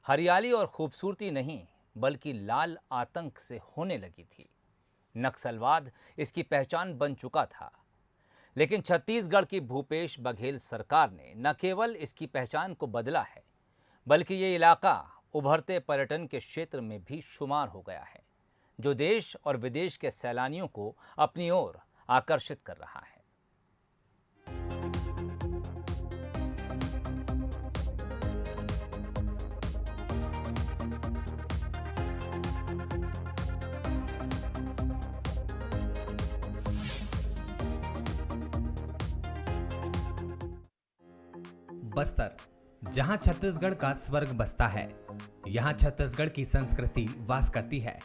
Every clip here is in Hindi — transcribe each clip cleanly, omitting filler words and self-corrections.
हरियाली और खूबसूरती नहीं बल्कि लाल आतंक से होने लगी थी। नक्सलवाद इसकी पहचान बन चुका था। लेकिन छत्तीसगढ़ की भूपेश बघेल सरकार ने न केवल इसकी पहचान को बदला है, बल्कि ये इलाका उभरते पर्यटन के क्षेत्र में भी शुमार हो गया है, जो देश और विदेश के सैलानियों को अपनी ओर आकर्षित कर रहा है। बस्तर, जहां छत्तीसगढ़ का स्वर्ग बसता है, यहां छत्तीसगढ़ की संस्कृति वास करती है।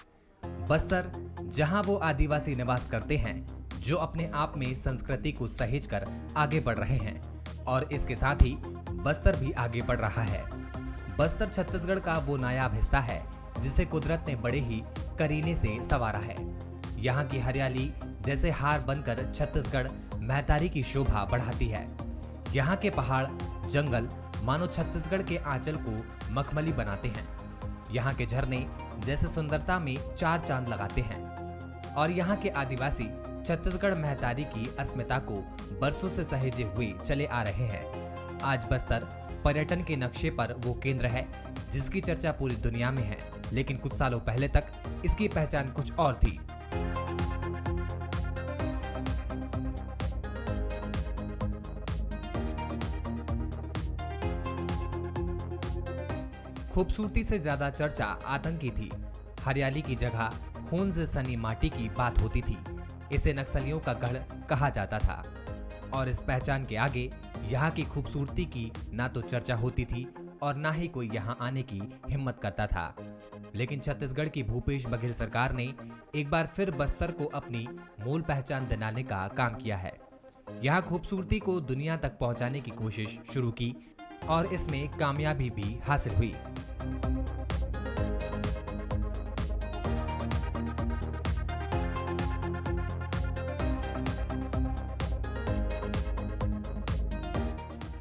बस्तर, जहां वो आदिवासी निवास करते हैं जो अपने आप में संस्कृति को सहेज कर आगे बढ़ रहे हैं, और इसके साथ ही बस्तर भी आगे बढ़ रहा है। बस्तर छत्तीसगढ़ का वो नायाब हिस्सा है जिसे कुदरत ने बड़े ही करीने से संवारा है। यहाँ की हरियाली जैसे हार बनकर छत्तीसगढ़ महतारी की शोभा बढ़ाती है। यहाँ के पहाड़, जंगल मानो छत्तीसगढ़ के आंचल को मखमली बनाते हैं। यहाँ के झरने जैसे सुंदरता में चार चांद लगाते हैं, और यहाँ के आदिवासी छत्तीसगढ़ महतारी की अस्मिता को बरसों से सहेजे हुए चले आ रहे हैं। आज बस्तर पर्यटन के नक्शे पर वो केंद्र है जिसकी चर्चा पूरी दुनिया में है, लेकिन कुछ सालों पहले तक इसकी पहचान कुछ और थी। खूबसूरती से ज्यादा चर्चा आतंक की थी। हरियाली की जगह खून से सनी माटी की बात होती थी। इसे नक्सलियों का गढ़ कहा जाता था, और इस पहचान के आगे यहाँ की खूबसूरती की ना तो चर्चा होती थी और ना ही कोई यहाँ आने की हिम्मत करता था। लेकिन छत्तीसगढ़ की भूपेश बघेल सरकार ने एक बार फिर बस्तर को अपनी मूल पहचान दिलाने का काम किया है। यहाँ खूबसूरती को दुनिया तक पहुँचाने की कोशिश शुरू की, और इसमें कामयाबी भी हासिल हुई।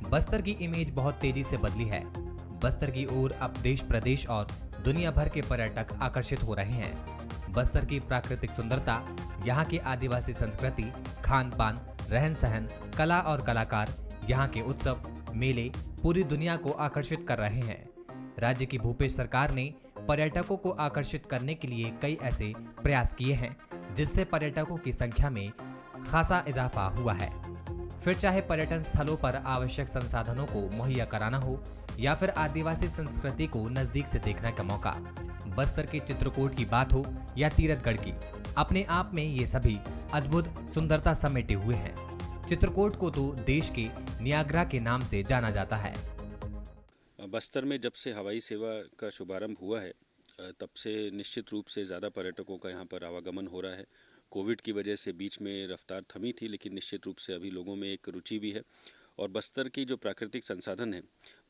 बस्तर की इमेज बहुत तेजी से बदली है। बस्तर की ओर अब देश प्रदेश और दुनिया भर के पर्यटक आकर्षित हो रहे हैं। बस्तर की प्राकृतिक सुंदरता, यहाँ की आदिवासी संस्कृति, खान पान, रहन सहन, कला और कलाकार, यहाँ के उत्सव, मेले पूरी दुनिया को आकर्षित कर रहे हैं। राज्य की भूपेश सरकार ने पर्यटकों को आकर्षित करने के लिए कई ऐसे प्रयास किए हैं जिससे पर्यटकों की संख्या में खासा इजाफा हुआ है। फिर चाहे पर्यटन स्थलों पर आवश्यक संसाधनों को मुहैया कराना हो या फिर आदिवासी संस्कृति को नजदीक से देखने का मौका। बस्तर के चित्रकूट की बात हो या तीरथगढ़ की, अपने आप में ये सभी अद्भुत सुंदरता समेटे हुए हैं। चित्रकूट को तो देश के नियाग्रा के नाम से जाना जाता है। बस्तर में जब से हवाई सेवा का शुभारंभ हुआ है, तब से निश्चित रूप से ज़्यादा पर्यटकों का यहाँ पर आवागमन हो रहा है। कोविड की वजह से बीच में रफ्तार थमी थी, लेकिन निश्चित रूप से अभी लोगों में एक रुचि भी है। और बस्तर की जो प्राकृतिक संसाधन है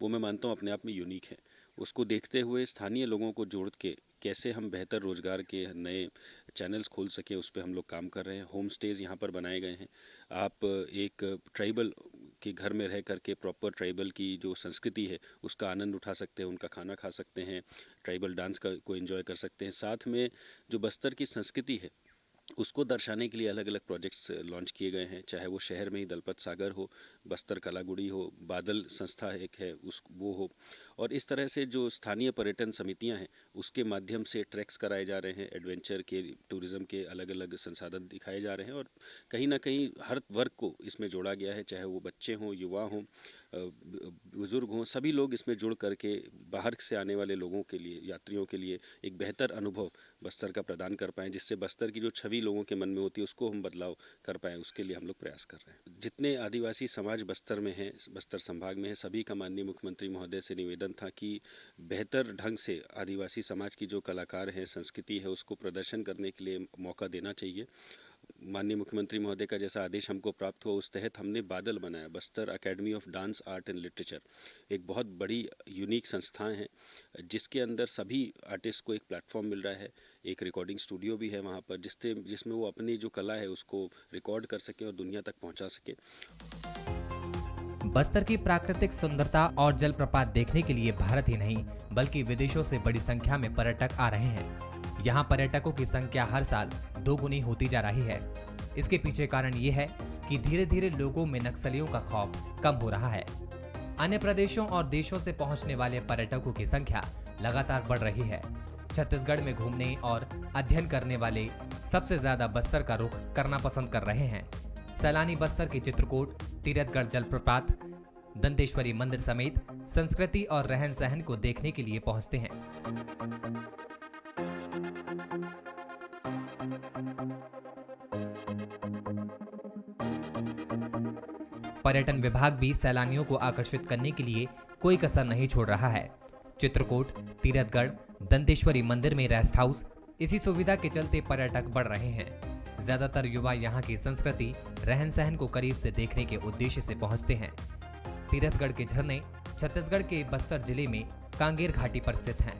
वो मैं मानता हूँ अपने आप में यूनिक है। उसको देखते हुए स्थानीय लोगों को जोड़ के कैसे हम बेहतर रोज़गार के नए चैनल्स खोल सकें, उस पर हम लोग काम कर रहे हैं। होम स्टेज़ यहाँ पर बनाए गए हैं। आप एक ट्राइबल के घर में रह करके प्रॉपर ट्राइबल की जो संस्कृति है उसका आनंद उठा सकते हैं, उनका खाना खा सकते हैं, ट्राइबल डांस को एंजॉय कर सकते हैं। साथ में जो बस्तर की संस्कृति है उसको दर्शाने के लिए अलग अलग प्रोजेक्ट्स लॉन्च किए गए हैं, चाहे वो शहर में ही दलपत सागर हो, बस्तर कलागुड़ी हो, बादल संस्था एक है वो हो, और इस तरह से जो स्थानीय पर्यटन समितियां हैं उसके माध्यम से ट्रैक्स कराए जा रहे हैं। एडवेंचर के, टूरिज़्म के अलग अलग संसाधन दिखाए जा रहे हैं, और कहीं ना कहीं हर वर्ग को इसमें जोड़ा गया है, चाहे वो बच्चे हों, युवा हों, बुज़ुर्ग हों, सभी लोग इसमें जुड़ करके बाहर से आने वाले लोगों के लिए, यात्रियों के लिए एक बेहतर अनुभव बस्तर का प्रदान कर पाएँ, जिससे बस्तर की जो छवि लोगों के मन में होती है उसको हम बदलाव कर पाएँ। उसके लिए हम लोग प्रयास कर रहे हैं। जितने आदिवासी समाज बस्तर में हैं, बस्तर संभाग में है, सभी का माननीय मुख्यमंत्री महोदय से निवेदन था कि बेहतर ढंग से आदिवासी समाज की जो कलाकार हैं, संस्कृति है, उसको प्रदर्शन करने के लिए मौका देना चाहिए। माननीय मुख्यमंत्री महोदय का जैसा आदेश हमको प्राप्त हुआ, उस तहत हमने बादल बनाया, Bastar academy of dance, art and literature. एक बहुत बड़ी यूनिक संस्थाएं हैं जिसके अंदर सभी आर्टिस्ट को एक प्लेटफॉर्म मिल रहा है। एक रिकॉर्डिंग स्टूडियो भी है वहाँ पर, जिसमें वो अपनी जो कला है उसको रिकॉर्ड कर सकें और दुनिया तक पहुँचा सकें। बस्तर की प्राकृतिक सुंदरता और जलप्रपात देखने के लिए भारत ही नहीं बल्कि विदेशों से बड़ी संख्या में पर्यटक आ रहे हैं। यहाँ पर्यटकों की संख्या हर साल दोगुनी होती जा रही है। इसके पीछे कारण ये है कि धीरे धीरे लोगों में नक्सलियों का खौफ कम हो रहा है। अन्य प्रदेशों और देशों से पहुंचने वाले पर्यटकों की संख्या लगातार बढ़ रही है। छत्तीसगढ़ में घूमने और अध्ययन करने वाले सबसे ज्यादा बस्तर का रुख करना पसंद कर रहे हैं। सैलानी बस्तर के चित्रकूट, तीरथगढ़ जलप्रपात, दंतेश्वरी मंदिर समेत संस्कृति और रहन सहन को देखने के लिए पहुंचते हैं। पर्यटन विभाग भी सैलानियों को आकर्षित करने के लिए कोई कसर नहीं छोड़ रहा है। चित्रकूट, तीरथगढ़, दंतेश्वरी मंदिर में रेस्ट हाउस, इसी सुविधा के चलते पर्यटक बढ़ रहे हैं। ज्यादातर युवा यहाँ की संस्कृति, रहन सहन को करीब से देखने के उद्देश्य से पहुँचते हैं। तीरथगढ़ के झरने छत्तीसगढ़ के बस्तर जिले में कांगेर घाटी पर स्थित हैं।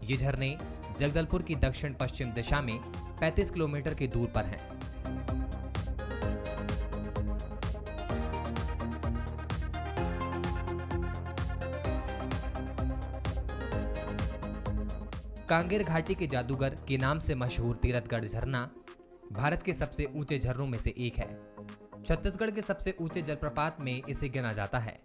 ये झरने जगदलपुर की दक्षिण पश्चिम दिशा में 35 किलोमीटर की दूर पर हैं। कांगेर घाटी के जादूगर के नाम से मशहूर तीरथगढ़ झरना भारत के सबसे ऊंचे झरनों में से एक है। छत्तीसगढ़ के सबसे ऊंचे जलप्रपात में इसे गिना जाता है।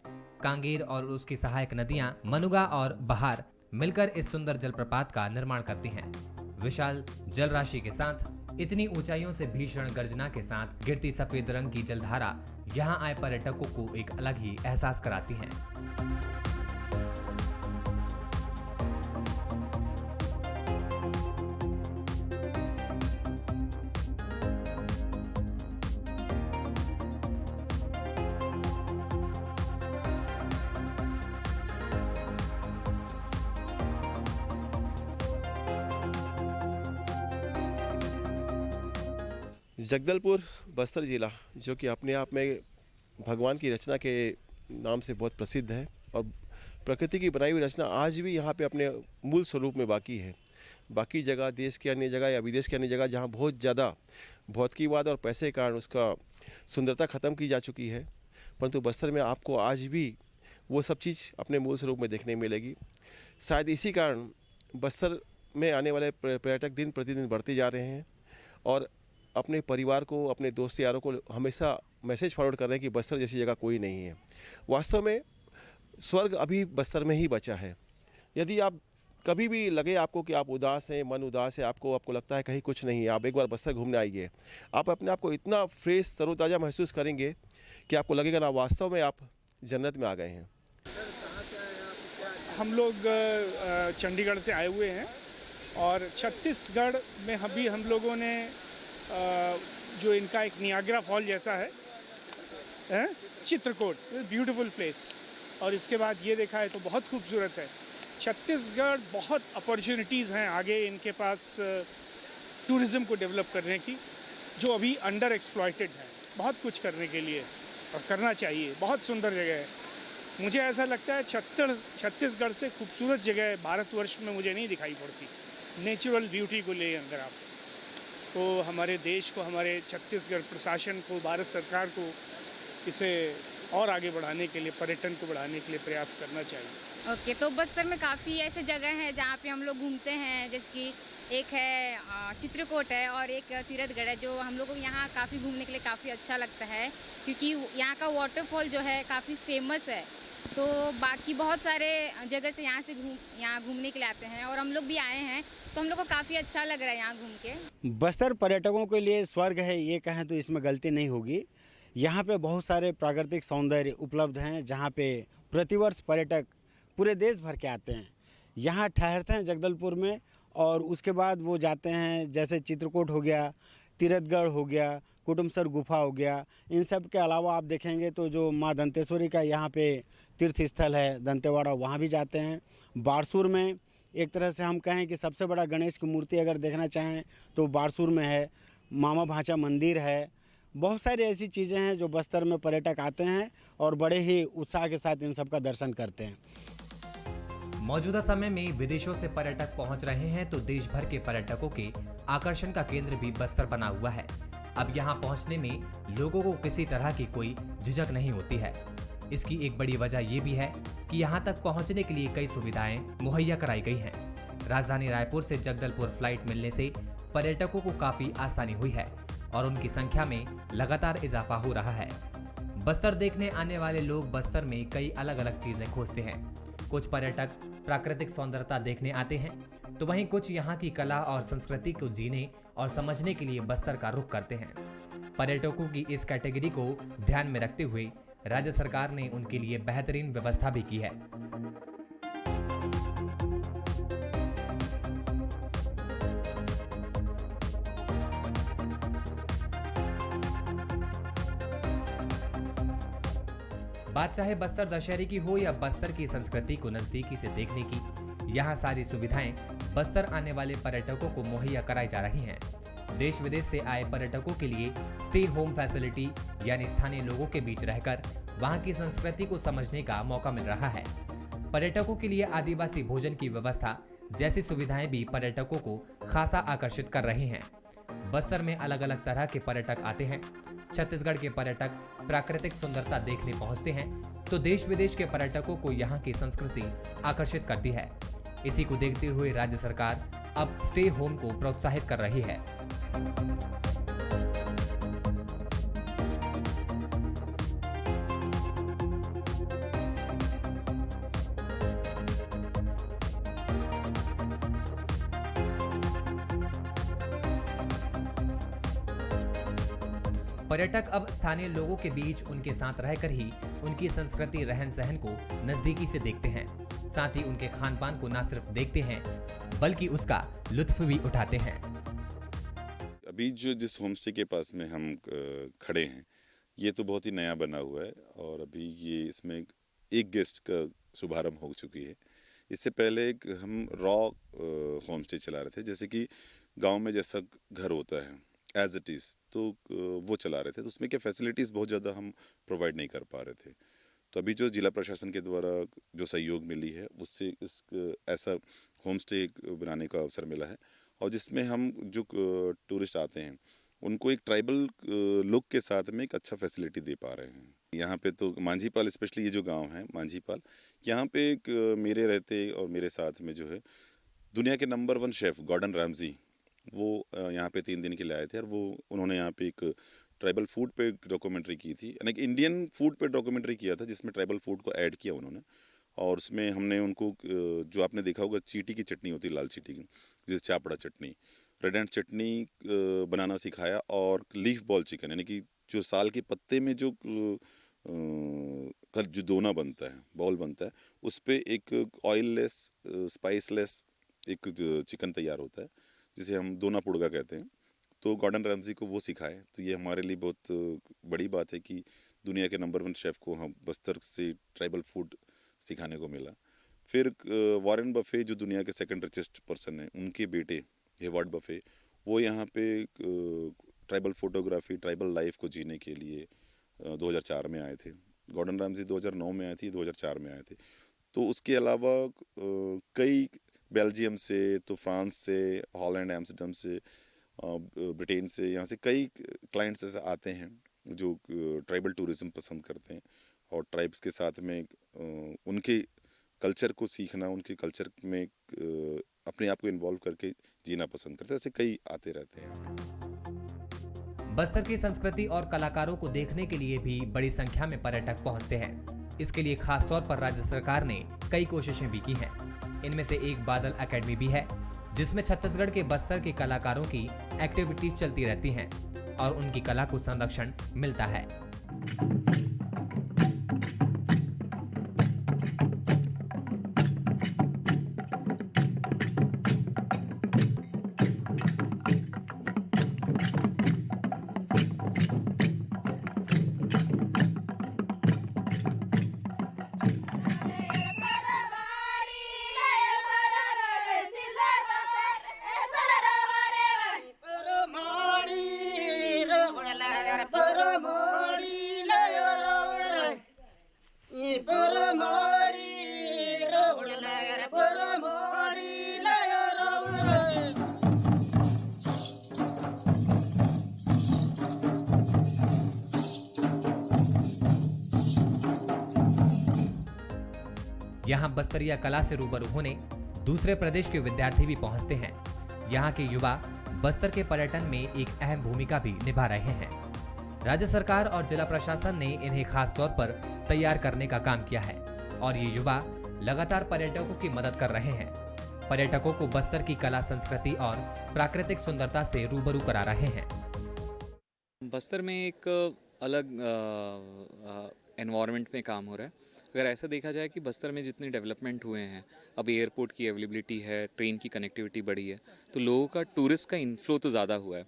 कांगेर और उसकी सहायक नदियां मनुगा और बहार मिलकर इस सुंदर जलप्रपात का निर्माण करती हैं। विशाल जल राशि के साथ इतनी ऊंचाइयों से भीषण गर्जना के साथ गिरती सफेद रंग की जलधारा यहाँ आए पर्यटकों को एक अलग ही एहसास कराती है। जगदलपुर बस्तर ज़िला जो कि अपने आप में भगवान की रचना के नाम से बहुत प्रसिद्ध है और प्रकृति की बनाई हुई रचना आज भी यहाँ पे अपने मूल स्वरूप में बाकी है। बाकी जगह, देश के अन्य जगह या विदेश के अन्य जगह जहाँ बहुत ज़्यादा भौतिकीवाद और पैसे के कारण उसका सुंदरता ख़त्म की जा चुकी है, परंतु बस्तर में आपको आज भी वो सब चीज़ अपने मूल स्वरूप में देखने मिलेगी। शायद इसी कारण बस्तर में आने वाले पर्यटक दिन प्रतिदिन बढ़ते जा रहे हैं और अपने परिवार को, अपने दोस्त यारों को हमेशा मैसेज फॉरवर्ड कर रहे हैं कि बस्तर जैसी जगह कोई नहीं है। वास्तव में स्वर्ग अभी बस्तर में ही बचा है। यदि आप कभी भी लगे आपको कि आप उदास हैं, मन उदास है, आपको लगता है कहीं कुछ नहीं है, आप एक बार बस्तर घूमने आइए। आप अपने आप को इतना फ्रेश, तरोताज़ा महसूस करेंगे कि आपको लगेगा ना वास्तव में आप जन्नत में आ गए हैं। हम लोग चंडीगढ़ से आए हुए हैं और छत्तीसगढ़ में हम लोगों ने जो इनका एक नियाग्रा फॉल जैसा है चित्रकूट, ब्यूटीफुल प्लेस, और इसके बाद ये देखा है तो बहुत खूबसूरत है। छत्तीसगढ़ बहुत अपॉर्चुनिटीज़ हैं आगे इनके पास टूरिज़्म को डेवलप करने की, जो अभी अंडर एक्सप्लॉयटेड है। बहुत कुछ करने के लिए और करना चाहिए। बहुत सुंदर जगह है। मुझे ऐसा लगता है छत्तीसगढ़ से खूबसूरत जगह भारतवर्ष में मुझे नहीं दिखाई पड़ती। नेचुरल ब्यूटी को ले अगर आप तो हमारे देश को, हमारे छत्तीसगढ़ प्रशासन को, भारत सरकार को इसे और आगे बढ़ाने के लिए, पर्यटन को बढ़ाने के लिए प्रयास करना चाहिए। ओके, तो बस्तर में काफ़ी ऐसे जगह हैं जहाँ पे हम लोग घूमते हैं, जैसे कि एक है चित्रकूट है और एक तीरथगढ़ है, जो हम लोगों को यहाँ काफ़ी घूमने के लिए काफ़ी अच्छा लगता है क्योंकि यहाँ का वाटरफॉल जो है काफ़ी फेमस है। तो बाकी बहुत सारे जगह से यहाँ घूमने के लिए आते हैं और हम लोग भी आए हैं, तो हम लोग को काफ़ी अच्छा लग रहा है यहाँ घूम के। बस्तर पर्यटकों के लिए स्वर्ग है, ये कहें तो इसमें गलती नहीं होगी। यहाँ पे बहुत सारे प्राकृतिक सौंदर्य उपलब्ध हैं जहाँ पे प्रतिवर्ष पर्यटक पूरे देश भर के आते हैं, यहाँ ठहरते हैं जगदलपुर में और उसके बाद वो जाते हैं, जैसे चित्रकूट हो गया, तीरथगढ़ हो गया, कुटुमसर गुफा हो गया। इन सब के अलावा आप देखेंगे तो जो माँ दंतेश्वरी का यहाँ पे तीर्थ स्थल है दंतेवाड़ा, वहाँ भी जाते हैं। बारसूर में एक तरह से हम कहें कि सबसे बड़ा गणेश की मूर्ति अगर देखना चाहें तो बारसूर में है। मामा भांचा मंदिर है। बहुत सारी ऐसी चीज़ें हैं जो बस्तर में पर्यटक आते हैं और बड़े ही उत्साह के साथ इन सब का दर्शन करते हैं। मौजूदा समय में विदेशों से पर्यटक पहुंच रहे हैं तो देश भर के पर्यटकों के आकर्षण का केंद्र भी बस्तर बना हुआ है। अब यहां पहुंचने में लोगों को किसी तरह की कोई झिझक नहीं होती है। इसकी एक बड़ी वजह ये भी है कि यहाँ तक पहुँचने के लिए कई सुविधाएं मुहैया कराई गई हैं। राजधानी रायपुर से जगदलपुर फ्लाइट मिलने से पर्यटकों को काफी आसानी हुई है और उनकी संख्या में लगातार इजाफा हो रहा है। बस्तर देखने आने वाले लोग बस्तर में कई अलग अलग चीजें खोजते हैं। कुछ पर्यटक प्राकृतिक सौंदर्यता देखने आते हैं, तो वहीं कुछ यहाँ की कला और संस्कृति को जीने और समझने के लिए बस्तर का रुख करते हैं। पर्यटकों की इस कैटेगरी को ध्यान में रखते हुए राज्य सरकार ने उनके लिए बेहतरीन व्यवस्था भी की है। बात चाहे बस्तर दशहरे की हो या बस्तर की संस्कृति को नजदीकी से देखने की, यहाँ सारी सुविधाएं बस्तर आने वाले पर्यटकों को मुहैया कराई जा रही हैं। देश विदेश से आए पर्यटकों के लिए स्टे होम फैसिलिटी यानी स्थानीय लोगों के बीच रहकर वहाँ की संस्कृति को समझने का मौका मिल रहा है। पर्यटकों के लिए आदिवासी भोजन की व्यवस्था जैसी सुविधाएं भी पर्यटकों को खासा आकर्षित कर रही हैं। बस्तर में अलग अलग तरह के पर्यटक आते हैं। छत्तीसगढ़ के पर्यटक प्राकृतिक सुंदरता देखने पहुंचते हैं, तो देश विदेश के पर्यटकों को यहाँ की संस्कृति आकर्षित करती है। इसी को देखते हुए राज्य सरकार अब स्टे होम को प्रोत्साहित कर रही है। पर्यटक अब स्थानीय लोगों के बीच उनके साथ रहकर ही उनकी संस्कृति रहन सहन को नजदीकी से देखते हैं। साथ ही उनके खान पान को न सिर्फ देखते हैं बल्कि उसका लुत्फ भी उठाते हैं। अभी जो जिस होम स्टे के पास में हम खड़े हैं, ये तो बहुत ही नया बना हुआ है और अभी ये इसमें एक गेस्ट का शुभारंभ हो चुकी है। इससे पहले हम रॉ होम स्टे चला रहे थे, जैसे कि गांव में जैसा घर होता है एज इट इज़, तो वो चला रहे थे। तो उसमें क्या फैसिलिटीज़ बहुत ज़्यादा हम प्रोवाइड नहीं कर पा रहे थे। तो अभी जो जिला प्रशासन के द्वारा जो सहयोग मिली है, उससे इस ऐसा होम स्टे बनाने का अवसर मिला है और जिसमें हम जो टूरिस्ट आते हैं उनको एक ट्राइबल लुक के साथ में एक अच्छा फैसिलिटी दे पा रहे हैं। यहाँ पे तो मांझीपाल, स्पेशली ये जो गांव है मांझीपाल, यहाँ पे एक मेरे रहते और मेरे साथ में जो है दुनिया के नंबर 1 शेफ़ गॉर्डन रैमजी, वो यहाँ पे 3 दिन के लिए आए थे और वो उन्होंने यहाँ पे एक ट्राइबल फूड पे डॉक्यूमेंट्री की थी, यानी कि इंडियन फूड पे डॉक्यूमेंट्री किया था जिसमें ट्राइबल फूड को ऐड किया उन्होंने। और उसमें हमने उनको जो आपने देखा होगा चीटी की चटनी होती है, लाल चीटी की, जैसे चापड़ा चटनी, रेड एंड चटनी बनाना सिखाया और लीफ बॉल चिकन, यानी कि जो साल के पत्ते में जो दोना बनता है, बॉल बनता है, उस पर एक ऑयललेस स्पाइसलेस एक चिकन तैयार होता है जिसे हम दोना पुड़गा कहते हैं। तो गॉर्डन रैमजी को वो सिखाए। तो ये हमारे लिए बहुत बड़ी बात है कि दुनिया के नंबर 1 शेफ़ को हम बस्तर से ट्राइबल फूड सिखाने को मिला। फिर वॉरेन बफे जो दुनिया के 2nd रिचेस्ट पर्सन हैं, उनके बेटे हेवर्ड बफे, वो यहाँ पे ट्राइबल फोटोग्राफी, ट्राइबल लाइफ को जीने के लिए 2004 में आए थे। गॉर्डन रैमजी 2009 में आए थे, 2004 में आए थे। तो उसके अलावा कई बेल्जियम से, तो फ्रांस से, हॉलैंड, एम्स्टर्डम से, ब्रिटेन से, यहाँ से कई क्लाइंट्स ऐसे आते हैं जो ट्राइबल टूरिज़्म पसंद करते हैं और ट्राइब्स के साथ में उनके कल्चर को सीखना, उनके कल्चर में अपने आप को इन्वॉल्व करके जीना पसंद करते हैं। ऐसे कई आते रहते हैं। बस्तर की संस्कृति और कलाकारों को देखने के लिए भी बड़ी संख्या में पर्यटक पहुंचते हैं। इसके लिए खासतौर पर राज्य सरकार ने कई कोशिशें भी की हैं। इनमें से एक बादल एकेडमी भी है, जिसमें छत्तीसगढ़ के बस्तर के कलाकारों की एक्टिविटीज चलती रहती हैं और उनकी कला को संरक्षण मिलता है। Pero यहाँ बस्तरिया कला से रूबरू होने दूसरे प्रदेश के विद्यार्थी भी पहुँचते हैं। यहाँ के युवा बस्तर के पर्यटन में एक अहम भूमिका भी निभा रहे हैं। राज्य सरकार और जिला प्रशासन ने इन्हें खास तौर पर तैयार करने का काम किया है और ये युवा लगातार पर्यटकों की मदद कर रहे हैं। पर्यटकों को बस्तर की कला, संस्कृति और प्राकृतिक सुंदरता से रूबरू करा रहे हैं। बस्तर में एक अलग एनवायरनमेंट में काम हो रहा है। अगर ऐसा देखा जाए कि बस्तर में जितने डेवलपमेंट हुए हैं, अब एयरपोर्ट की अवेलेबिलिटी है, ट्रेन की कनेक्टिविटी बढ़ी है, तो लोगों का टूरिस्ट का इन्फ्लो तो ज़्यादा हुआ है।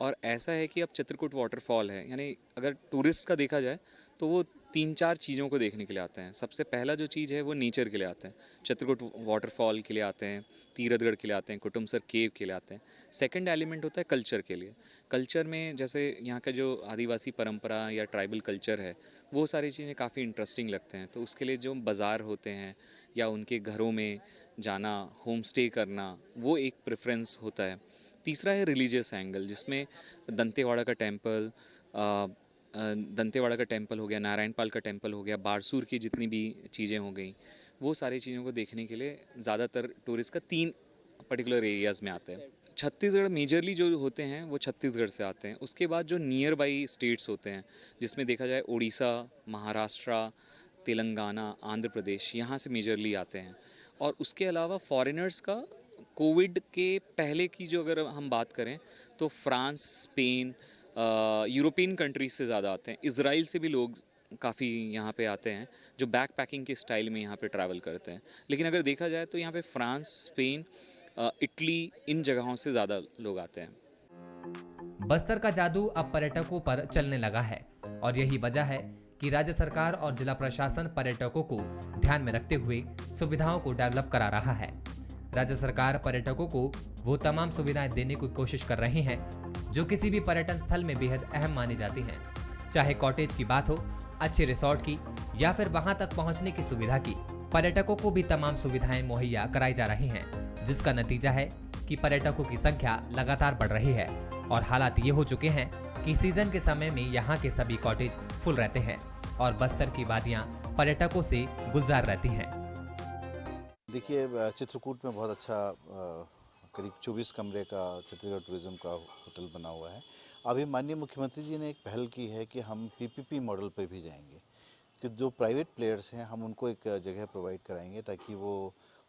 और ऐसा है कि अब चित्रकूट वाटरफॉल है, यानी अगर टूरिस्ट का देखा जाए तो वो 3-4 चीज़ों को देखने के लिए आते हैं। सबसे पहला जो चीज़ है वो नेचर के लिए आते हैं, चित्रकूट वाटरफॉल के लिए आते हैं, तीरथगढ़ के लिए आते हैं, कुटुमसर केव के लिए आते हैं। सेकंड एलिमेंट होता है कल्चर के लिए। कल्चर में जैसे यहाँ का जो आदिवासी परंपरा या ट्राइबल कल्चर है, वो सारी चीज़ें काफ़ी इंटरेस्टिंग लगते हैं। तो उसके लिए जो बाज़ार होते हैं या उनके घरों में जाना, होम स्टे करना, वो एक प्रेफरेंस होता है। तीसरा है रिलीजियस एंगल, जिसमें दंतेवाड़ा का टेम्पल हो गया, नारायणपाल का टेम्पल हो गया, बारसूर की जितनी भी चीज़ें हो गई, वो सारी चीज़ों को देखने के लिए ज़्यादातर टूरिस्ट का 3 पर्टिकुलर एरियाज़ में आते हैं। छत्तीसगढ़ मेजरली जो होते हैं वो छत्तीसगढ़ से आते हैं। उसके बाद जो नियर बाई स्टेट्स होते हैं, जिसमें देखा जाए उड़ीसा, महाराष्ट्र, तेलंगाना, आंध्र प्रदेश, यहाँ से मेजरली आते हैं। और उसके अलावा फॉरेनर्स का कोविड के पहले की जो अगर हम बात करें तो फ्रांस, स्पेन, यूरोपियन कंट्रीज से ज़्यादा आते हैं। इजराइल से भी लोग काफ़ी यहाँ पे आते हैं जो बैक पैकिंग के स्टाइल में यहाँ पे ट्रैवल करते हैं। लेकिन अगर देखा जाए तो यहाँ पे फ्रांस, स्पेन, इटली, इन जगहों से ज़्यादा लोग आते हैं। बस्तर का जादू अब पर्यटकों पर चलने लगा है और यही वजह है कि राज्य सरकार और जिला प्रशासन पर्यटकों को ध्यान में रखते हुए सुविधाओं को डेवलप करा रहा है। राज्य सरकार पर्यटकों को वो तमाम सुविधाएं देने की कोशिश कर रही हैं जो किसी भी पर्यटन स्थल में बेहद अहम मानी जाती हैं। चाहे कॉटेज की बात हो, अच्छे रिसोर्ट की या फिर वहां तक पहुंचने की सुविधा की, पर्यटकों को भी तमाम सुविधाएं मुहैया कराई जा रही हैं, जिसका नतीजा है कि पर्यटकों की संख्या लगातार बढ़ रही है और हालात ये हो चुके हैं कि सीजन के समय में यहाँ के सभी कॉटेज फुल रहते हैं और बस्तर की वादियाँ पर्यटकों से गुलजार रहती हैं। देखिए, चित्रकूट में बहुत अच्छा करीब 24 कमरे का छत्तीसगढ़ टूरिज्म का होटल बना हुआ है। अभी माननीय मुख्यमंत्री जी ने एक पहल की है कि हम पीपीपी मॉडल पे भी जाएंगे, कि जो प्राइवेट प्लेयर्स हैं हम उनको एक जगह प्रोवाइड कराएंगे ताकि वो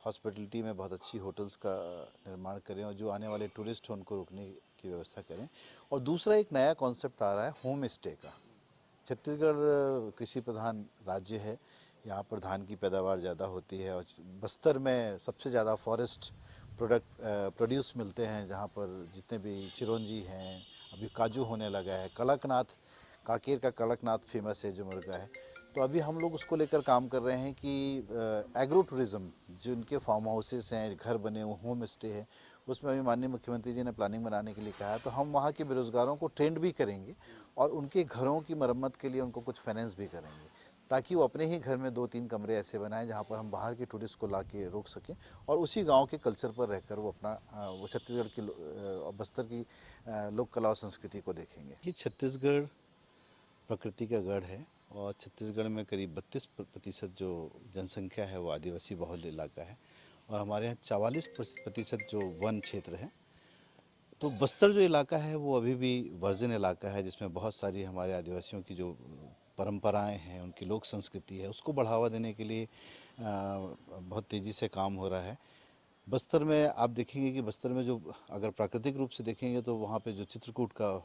हॉस्पिटलिटी में बहुत अच्छी होटल्स का निर्माण करें और जो आने वाले टूरिस्ट हैं उनको रुकने की व्यवस्था करें। और दूसरा एक नया कॉन्सेप्ट आ रहा है होम स्टे का। छत्तीसगढ़ कृषि प्रधान राज्य है, यहाँ पर धान की पैदावार ज़्यादा होती है और बस्तर में सबसे ज़्यादा फॉरेस्ट प्रोड्यूस मिलते हैं, जहाँ पर जितने भी चिरौंजी हैं, अभी काजू होने लगा है, कड़कनाथ, कांकेर का कड़कनाथ फेमस है जो मुर्गा है। तो अभी हम लोग उसको लेकर काम कर रहे हैं कि एग्रो टूरिज़्म, जो उनके फार्म हाउसेस हैं, घर बने हुए, होम स्टे है, उसमें अभी माननीय मुख्यमंत्री जी ने प्लानिंग बनाने के लिए कहा है। तो हम वहाँ के बेरोज़गारों को ट्रेंड भी करेंगे और उनके घरों की मरम्मत के लिए उनको कुछ फाइनेंस भी करेंगे ताकि वो अपने ही घर में 2-3 कमरे ऐसे बनाएं जहाँ पर हम बाहर के टूरिस्ट को ला के रोक सकें और उसी गांव के कल्चर पर रहकर वो अपना वो छत्तीसगढ़ की बस्तर की लोक कला और संस्कृति को देखेंगे। कि छत्तीसगढ़ प्रकृति का गढ़ है और छत्तीसगढ़ में करीब 32% जो जनसंख्या है वो आदिवासी बहुल इलाका है और हमारे यहाँ 44% जो वन क्षेत्र है। तो बस्तर जो इलाका है वो अभी भी वर्जिन इलाका है, जिसमें बहुत सारी हमारे आदिवासियों की जो परंपराएं हैं, उनकी लोक संस्कृति है, उसको बढ़ावा देने के लिए बहुत तेज़ी से काम हो रहा है। बस्तर में आप देखेंगे कि बस्तर में जो अगर प्राकृतिक रूप से देखेंगे तो वहाँ पे जो चित्रकूट का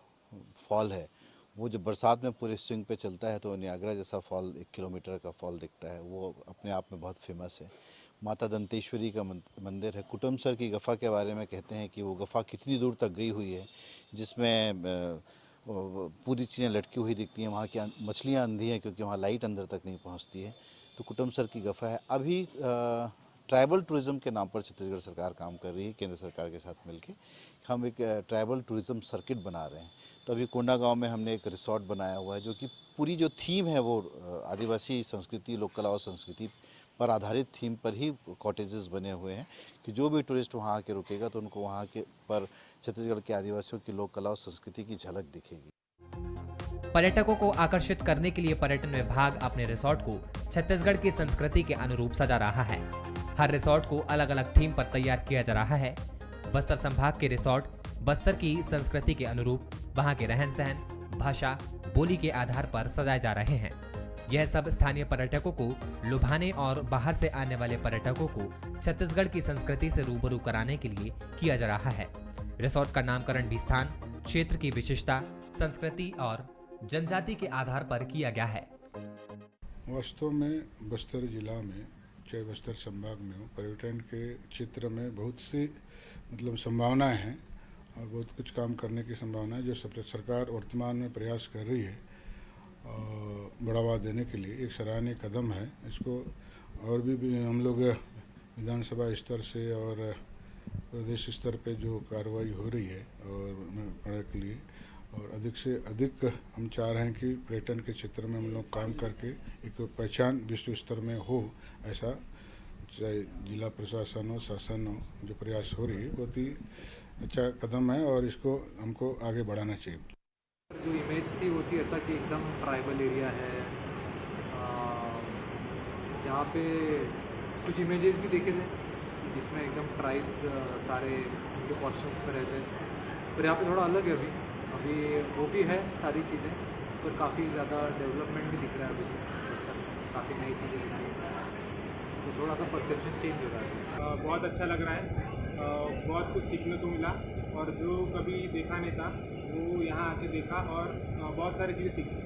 फॉल है वो जब बरसात में पूरे स्विंग पे चलता है तो नियाग्रा जैसा फॉल 1 किलोमीटर का फॉल दिखता है, वो अपने आप में बहुत फेमस है। माता दंतेश्वरी का मंदिर है। कुटुमसर की गफ़ा के बारे में कहते हैं कि वो गफ़ा कितनी दूर तक गई हुई है, जिसमें पूरी चीज़ें लटकी हुई दिखती हैं। वहाँ की मछलियाँ अंधी हैं क्योंकि वहाँ लाइट अंदर तक नहीं पहुँचती है। तो कुटुमसर की गफ़ा है। अभी ट्राइबल टूरिज़्म के नाम पर छत्तीसगढ़ सरकार काम कर रही है, केंद्र सरकार के साथ मिलके हम एक ट्राइबल टूरिज़्म सर्किट बना रहे हैं। तो अभी कोंडागांव में हमने एक रिसोर्ट बनाया हुआ है जो कि पूरी जो थीम है वो आदिवासी संस्कृति, लोक कला और संस्कृति पर आधारित थीम पर ही कॉटेजेस बने हुए हैं कि जो भी टूरिस्ट वहाँ आके रुकेगा तो उनको वहाँ के पर छत्तीसगढ़ के आदिवासियों की लोक कला और संस्कृति की झलक दिखेगी। पर्यटकों को आकर्षित करने के लिए पर्यटन विभाग अपने रिसोर्ट को छत्तीसगढ़ की संस्कृति के अनुरूप सजा रहा है। हर रिसोर्ट को अलग अलग थीम पर तैयार किया जा रहा है। बस्तर संभाग के रिसोर्ट बस्तर की संस्कृति के अनुरूप वहां के रहन सहन, भाषा, बोली के आधार पर सजाए जा रहे हैं। यह सब स्थानीय पर्यटकों को लुभाने और बाहर से आने वाले पर्यटकों को छत्तीसगढ़ की संस्कृति से रूबरू कराने के लिए किया जा रहा है। रिसोर्ट का नामकरण भी स्थान, क्षेत्र की विशेषता, संस्कृति और जनजाति के आधार पर किया गया है। वास्तव में बस्तर जिला में, चाहे बस्तर संभाग में हो, पर्यटन के क्षेत्र में बहुत सी संभावनाएं हैं और बहुत कुछ काम करने की संभावना है, जो सरकार वर्तमान में प्रयास कर रही है बढ़ावा देने के लिए। एक सराहनीय कदम है। इसको और भी हम लोग विधानसभा स्तर से और प्रदेश स्तर पे जो कार्रवाई हो रही है और पढ़ाई के लिए, और अधिक से अधिक हम चाह रहे हैं कि पर्यटन के क्षेत्र में हम लोग काम करके एक पहचान विश्व स्तर में हो। ऐसा चाहे जिला प्रशासन हो, शासन हो, जो प्रयास हो रही है, बहुत ही अच्छा कदम है और इसको हमको आगे बढ़ाना चाहिए। जो इमेज थी वो थी ऐसा कि एकदम ट्राइबल एरिया है, जहाँ पे कुछ इमेजेस भी देखे थे जिसमें एकदम ट्राइब्स सारे उनके कॉस्ट्यूम पर रहते हैं। पर यहाँ पे थोड़ा अलग है अभी वो भी है सारी चीज़ें, पर काफ़ी ज़्यादा डेवलपमेंट भी दिख रहा है अभी, काफ़ी नई चीज़ें दिखाई दे रही है, तो थोड़ा सा परसेप्शन चेंज हो रहा है। बहुत अच्छा लग रहा है, बहुत कुछ सीखने को मिला और जो कभी देखा नहीं था वो यहाँ आके देखा और बहुत सारी चीज़ें सीखी।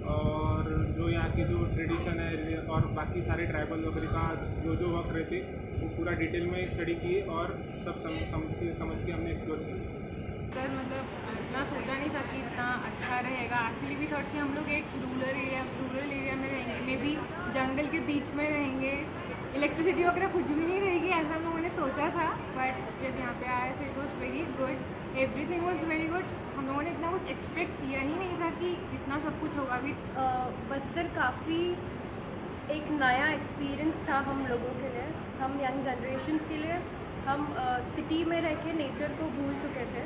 और जो यहाँ के जो ट्रेडिशन है और बाकी सारे ट्राइबल वगैरह का जो वर्क रहते वो पूरा डिटेल में स्टडी किए और सब समझ के हमने एक्सप्लोर किया। सर इतना सोचा नहीं था कि इतना अच्छा रहेगा। एक्चुअली भी थॉट कि हम लोग एक रूरल एरिया में रहेंगे, मे बी जंगल के बीच में रहेंगे, इलेक्ट्रिसिटी वगैरह कुछ भी नहीं रहेगी, ऐसा हम लोगों ने सोचा था। बट जब यहाँ पे आए तो it was very good, everything was very good. हम लोगों ने इतना कुछ एक्सपेक्ट किया ही नहीं था कि इतना सब कुछ होगा भी। बस्तर काफ़ी एक नया एक्सपीरियंस था हम लोगों के लिए, हम यंग जनरेशन्स के लिए। हम सिटी में रह के नेचर को भूल चुके थे।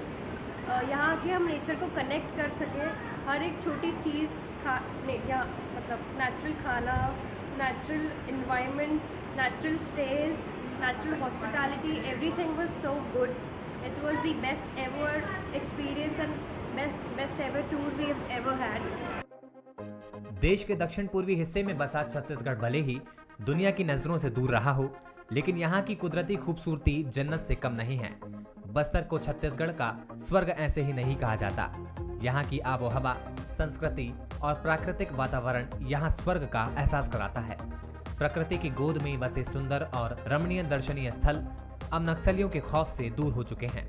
यहाँ आके हम नेचर को कनेक्ट कर सके। हर एक छोटी चीज़ यहाँ नेचुरल खाना, natural environment, natural stage, natural hospitality, everything was so good. It was the best ever experience and best ever tour we have ever had. देश के दक्षिण पूर्वी हिस्से में बसा छत्तीसगढ़ भले ही दुनिया की नजरों से दूर रहा हो, लेकिन यहाँ की कुदरती खूबसूरती जन्नत से कम नहीं है। बस्तर को छत्तीसगढ़ का स्वर्ग ऐसे ही नहीं कहा जाता। यहाँ की आबोहवा, संस्कृति और प्राकृतिक वातावरण यहाँ स्वर्ग का एहसास कराता है। प्रकृति की गोद में बसे सुंदर और रमणीय दर्शनीय स्थल अब नक्सलियों के खौफ से दूर हो चुके हैं।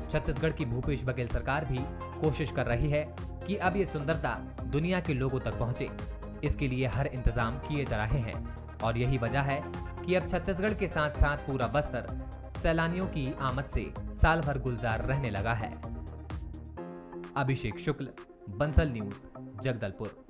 छत्तीसगढ़ की भूपेश बघेल सरकार भी कोशिश कर रही है कि अब ये सुंदरता दुनिया के लोगों तक पहुंचे। इसके लिए हर इंतजाम किए जा रहे हैं और यही वजह है कि अब छत्तीसगढ़ के साथ साथ पूरा बस्तर सैलानियों की आमद से साल भर गुलजार रहने लगा है। अभिषेक शुक्ल, बंसल न्यूज, जगदलपुर।